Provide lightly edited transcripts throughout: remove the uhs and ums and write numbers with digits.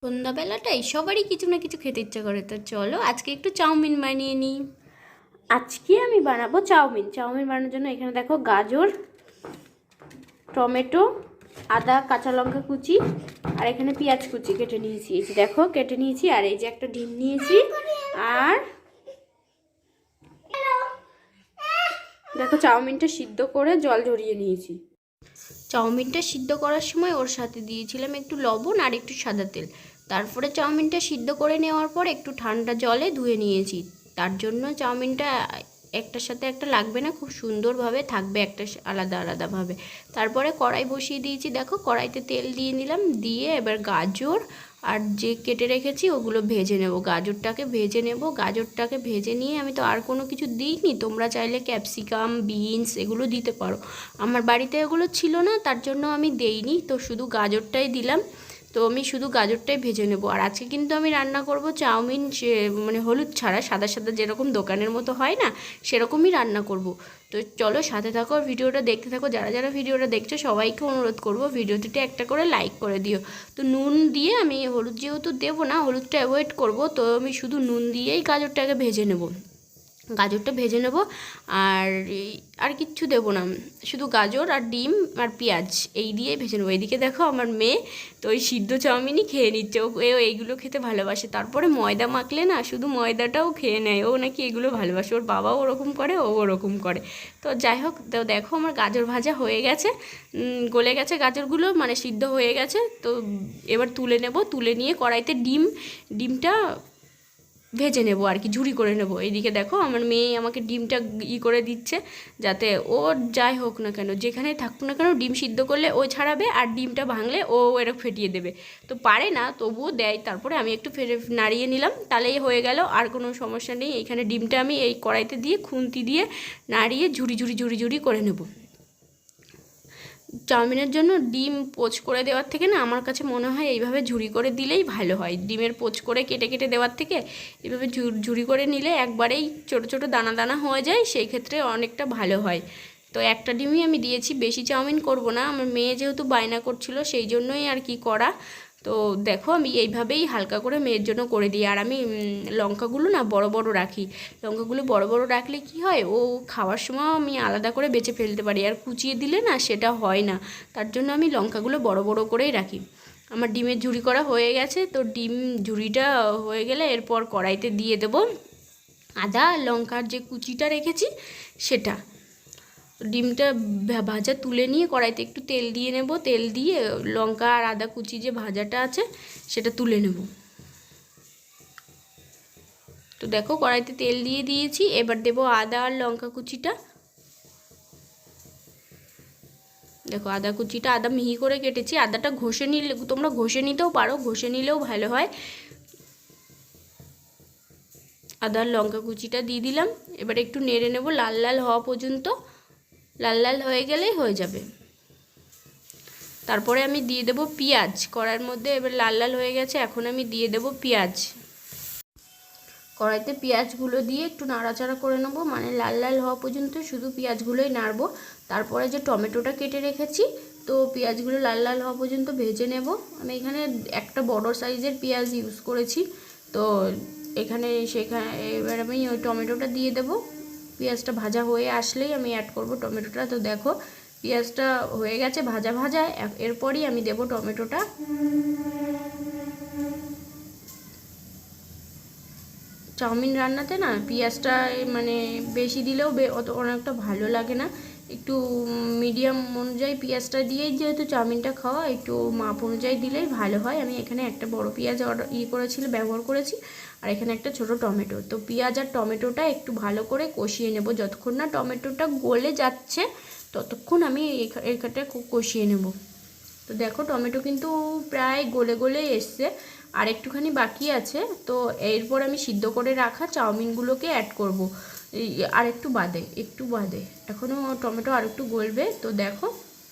সন্ধ্যাবেলাটাই সবারই কিছু না কিছু খেতে ইচ্ছা করে, তো চলো আজকে একটু চাউমিন বানিয়ে নিই। আজকে আমি বানাবো চাউমিন। বানানোর জন্য এখানে দেখো গাজর, টমেটো, আদা, কাঁচা লঙ্কা কুচি আর এখানে পেঁয়াজ কুচি কেটে নিয়েছি। এই যে দেখো কেটে নিয়েছি, আর এই যে একটা ডিম নিয়েছি, আর দেখো চাউমিনটা সিদ্ধ করে জল ঝরিয়ে নিয়েছি। চাউমিনটা সিদ্ধ করার সময় ওর সাথে দিয়েছিলাম একটু লবণ আর একটু সাদা তেল। তারপরে চাউমিনটা সিদ্ধ করে নেওয়ার পর একটু ঠান্ডা জলে ধুয়ে নিয়েছি। তার জন্য চাউমিনটা একটার সাথে একটা লাগবে না, খুব সুন্দরভাবে থাকবে একটা আলাদা আলাদাভাবে। তারপরে কড়াই বসিয়ে দিয়েছি, দেখো কড়াইতে তেল দিয়ে নিলাম, দিয়ে এবার গাজর আর যে কেটে রেখেছি ওগুলো ভেজে নেব। গাজরটাকে ভেজে নিয়ে আমি তো আর কোনো কিছু দিইনি, তোমরা চাইলে ক্যাপসিকাম, বিনস এগুলো দিতে পারো। আমার বাড়িতে এগুলো ছিল না, তার জন্য আমি দেইনি, তো শুধু গাজরটাই দিলাম। তো আমি শুধু গাজরটাই ভেজে নেব। আর আজকে কিন্তু আমি রান্না করব চাউমিন, সে মানে হলুদ ছাড়া, সাদা সাদা যেরকম দোকানের মতো হয় না, সেরকমই রান্না করব। তো চলো সাথে থাকো, ভিডিওটা দেখতে থাকো। যারা যারা ভিডিওটা দেখছো সবাইকে অনুরোধ করব ভিডিওটিতে একটা করে লাইক করে দিও। তো নুন দিয়ে, আমি হলুদ যেহেতু দেবো না, হলুদটা অ্যাভয়েড করব, তো আমি শুধু নুন দিয়েই গাজরটাকে ভেজে নেব। আর আর কিচ্ছু দেবো না, শুধু গাজর আর ডিম আর পেঁয়াজ এই দিয়ে ভেজে নেবো। এদিকে দেখো আমার মেয়ে তো ওই সিদ্ধ চাউমিনই খেয়ে নিচ্ছে, ও এইগুলো খেতে ভালোবাসে। তারপরে ময়দা মাখলে না শুধু ময়দাটাও খেয়ে নেয়, ও নাকি এগুলো ভালোবাসে, ওর বাবাও ওরকম করে, ও ওরকম করে। তো যাই হোক, তো দেখো আমার গাজর ভাজা হয়ে গেছে, গলে গেছে গাজরগুলো, মানে সিদ্ধ হয়ে গেছে। তো এবার তুলে নেব, তুলে নিয়ে কড়াইতে ডিমটা ভেজে নেব আর কি, ঝুরি করে নেব। এইদিকে দেখো আমার মেয়ে আমাকে ডিমটা করে দিচ্ছে, যাতে ও যাই হোক না কেন, যেখানে থাকুক না কেন, ডিম সিদ্ধ করলে ও ছাড়াবে, আর ডিমটা ভাঙলে ও এরকম ফেটিয়ে দেবে। তো পারে না, তবুও দেয়। তারপরে আমি একটু নাড়িয়ে নিলাম, তাহলেই হয়ে গেল, আর কোনো সমস্যা নেই। এইখানে ডিমটা আমি এই কড়াইতে দিয়ে খুন্তি দিয়ে নাড়িয়ে ঝুরি করে নেব। চাউমিনের জন্য ডিম পোচ করে দেওয়ার থেকে না, আমার কাছে মনে হয় এইভাবে ঝুরি করে দিলেই ভালো হয়। ডিমের পোচ করে কেটে কেটে দেওয়ার থেকে এইভাবে ঝুরি করে নিলে একবারেই ছোটো ছোটো দানা দানা হয়ে যায়, সেই ক্ষেত্রে অনেকটা ভালো হয়। তো একটা ডিমই আমি দিয়েছি, বেশি চাউমিন করব না, আমার মেয়ে যেহেতু বায়না করছিল সেই জন্যই আর কি করা। তো দেখো আমি এইভাবেই হালকা করে মেয়ের জন্য করে দিই। আর আমি লঙ্কাগুলো না বড় বড় রাখি, লঙ্কাগুলো বড় বড় রাখলে কি হয়, ও খাওয়ার সময় আমি আলাদা করে বেছে ফেলতে পারি, আর কুচিয়ে দিলে না সেটা হয় না, তার জন্য আমি লঙ্কাগুলো বড় বড় করেই রাখি। আমার ডিমের ঝুরি করা হয়ে গেছে, তো ডিম ঝুরিটা হয়ে গেলে এরপর কড়াইতে দিয়ে দেব আদা লঙ্কার যে কুচিটা রেখেছি সেটা। ডিমটা ভাজা তুলে নিয়ে কড়াইতে একটু তেল দিয়ে নেব, তেল দিয়ে লঙ্কা আর আদা কুচি যে ভাজাটা আছে সেটা তুলে নেব। তো দেখো কড়াইতে তেল দিয়ে দিয়েছি, এবার দেব আদা আর লঙ্কা কুচিটা। দেখো আদা কুচিটা, আদা মিহি করে কেটেছি, আদাটা ঘষে নিলে, তোমরা ঘষে নিতেও পারো, ঘষে নিলেও ভালো হয়। আদা আর লঙ্কা কুচিটা দিয়ে দিলাম, এবার একটু নেড়ে নেব লাল লাল হওয়া পর্যন্ত, লাল লাল হয়ে গেলেই হয়ে যাবে। তারপরে আমি দিয়ে দেব পেঁয়াজ কড়াইয়ের মধ্যে, এবার লাল লাল হয়ে গেছে, এখন আমি দিয়ে দেব পেঁয়াজ। কড়াইতে পেঁয়াজগুলো দিয়ে একটু নাড়াচাড়া করে নেবো, মানে লাল লাল হওয়া পর্যন্ত শুধু পেঁয়াজগুলোই নাড়বো। তারপরে যে টমেটোটা কেটে রেখেছি, তো পেঁয়াজগুলো লাল লাল হওয়া পর্যন্ত ভেজে নেব। আমি এখানে একটা বড় সাইজের পেঁয়াজ ইউজ করেছি, তো এবার আমি ওই টমেটোটা দিয়ে দেবো। পেঁয়াজটা ভাজা হয়ে আসলেই আমি অ্যাড করব টমেটোটা। তো দেখো পেঁয়াজটা হয়ে গেছে ভাজা ভাজা, এরপরই আমি দেব টমেটোটা। চাউমিন রান্নাতে না পেঁয়াজটা মানে বেশি দিলেও অনেকটা ভালো লাগে না, একটু মিডিয়াম অনুযায়ী পেঁয়াজটা দিয়েই যেহেতু চাউমিনটা খাওয়া, একটু মাপ অনুযায়ী দিলেই ভালো হয়। আমি এখানে একটা বড় পেঁয়াজ ব্যবহার করেছি, আর এখানে একটা ছোট টমেটো। তো পেঁয়াজ আর টমেটোটা একটু ভালো করে কষিয়ে নেব, যতক্ষণ না টমেটোটা গলে যাচ্ছে ততক্ষণ আমি এখানটা কষিয়ে নেব। তো দেখো টমেটো কিন্তু প্রায় গলে গলে এসছে, আর একটুখানি বাকি আছে। তো এরপর আমি সিদ্ধ করে রাখা চাউমিনগুলোকে অ্যাড করব, আর একটু বাদে এখনও টমেটো আর একটু গলবে। তো দেখো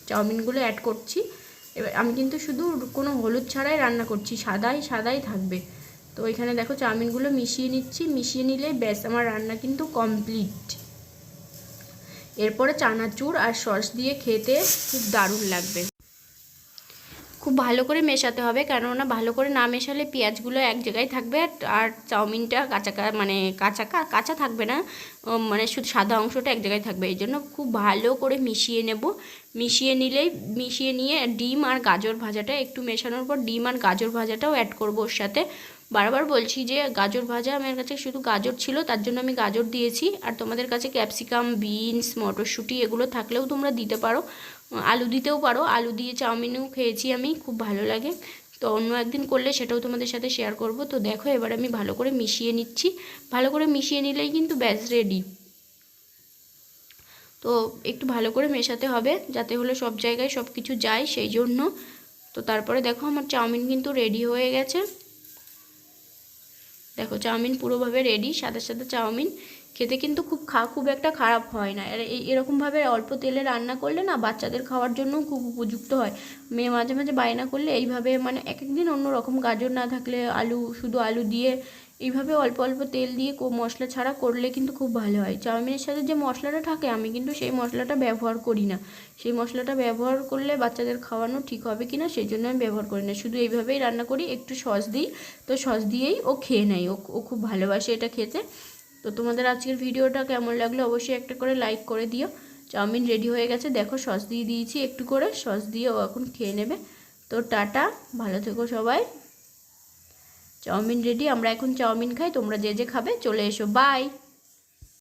চাউমিনগুলো অ্যাড করছি। এবার আমি কিন্তু শুধু কোনো হলুদ ছাড়াই রান্না করছি, সাদাই থাকবে। তো এখানে দেখো চাউমিনগুলো মিশিয়ে নিচ্ছি, মিশিয়ে নিলে ব্যাস আমার রান্না কিন্তু কমপ্লিট। এরপরে চানাচুর আর সস দিয়ে খেতে খুব দারুণ লাগবে। খুব ভালো করে মেশাতে হবে, কেননা ভালো করে না মেশালে পেঁয়াজগুলো এক জায়গায় থাকবে আর চাউমিনটা কাঁচা মানে কাঁচা কাঁচা থাকবে না, মানে শুধু সাদা অংশটা এক জায়গায় থাকবে। এই জন্য খুব ভালো করে মিশিয়ে নেব। মিশিয়ে নিয়ে ডিম আর গাজর ভাজাটা একটু মেশানোর পর ডিম আর গাজর ভাজাটাও অ্যাড করব ওর সাথে। বারবার বলছি যে গাজর ভাজা আমার কাছে শুধু গাজর ছিল, তার জন্য আমি গাজর দিয়েছি। আর তোমাদের কাছে ক্যাপসিকাম, বিনস, মটরশুঁটি এগুলো থাকলেও তোমরা দিতে পারো, আলু দিতেও পারো। আলু দিয়ে চাউমিনও খেয়েছি আমি, খুব ভালো লাগে। তো অন্য একদিন করলে সেটাও তোমাদের সাথে শেয়ার করব। তো দেখো এবার আমি ভালো করে মিশিয়ে নিচ্ছি। ভালো করে মিশিয়ে নিলেই কিন্তু ব্যাস রেডি। তো একটু ভালো করে মেশাতে হবে যাতে হলো সব জায়গায় সব কিছু যায়, সেই জন্য। তো তারপরে দেখো আমার চাউমিন কিন্তু রেডি হয়ে গেছে। দেখো চাউমিন পুরোভাবে রেডি, সাদা সাদা চাউমিন। খেতে কিন্তু খুব একটা খারাপ হয় না। আর এরকমভাবে অল্প তেলে রান্না করলে না বাচ্চাদের খাওয়ার জন্যও খুব উপযুক্ত হয়। মেয়ে মাঝে মাঝে বায়না করলে এইভাবে, মানে এক একদিন অন্য রকম, গাজর না থাকলে শুধু আলু দিয়ে এইভাবে অল্প অল্প তেল দিয়ে মশলা ছাড়া করলে কিন্তু খুব ভালো হয়। চাউমিনের সাথে যে মশলাটা থাকে আমি কিন্তু সেই মশলাটা ব্যবহার করি না। সেই মশলাটা ব্যবহার করলে বাচ্চাদের খাওয়ানো ঠিক হবে কি না সেই জন্য আমি ব্যবহার করি না। শুধু এইভাবেই রান্না করি, একটু সস দিই, তো সস দিয়েই ও খেয়ে নেয়। ও খুব ভালোবাসে এটা খেতে। তো তোমাদের আজকের ভিডিওটা কেমন লাগলো অবশ্যই একটা করে লাইক করে দিও। চাউমিন রেডি হয়ে গেছে, দেখো সস দিয়ে দিয়েছি একটু করে, সস দিয়ে ও এখন খেয়ে নেবে। তো টাটা, ভালো থেকো সবাই। চাউমিন রেডি, আমরা এখন চাউমিন খাই, তোমরা যে যে খাবে চলে এসো, বাই।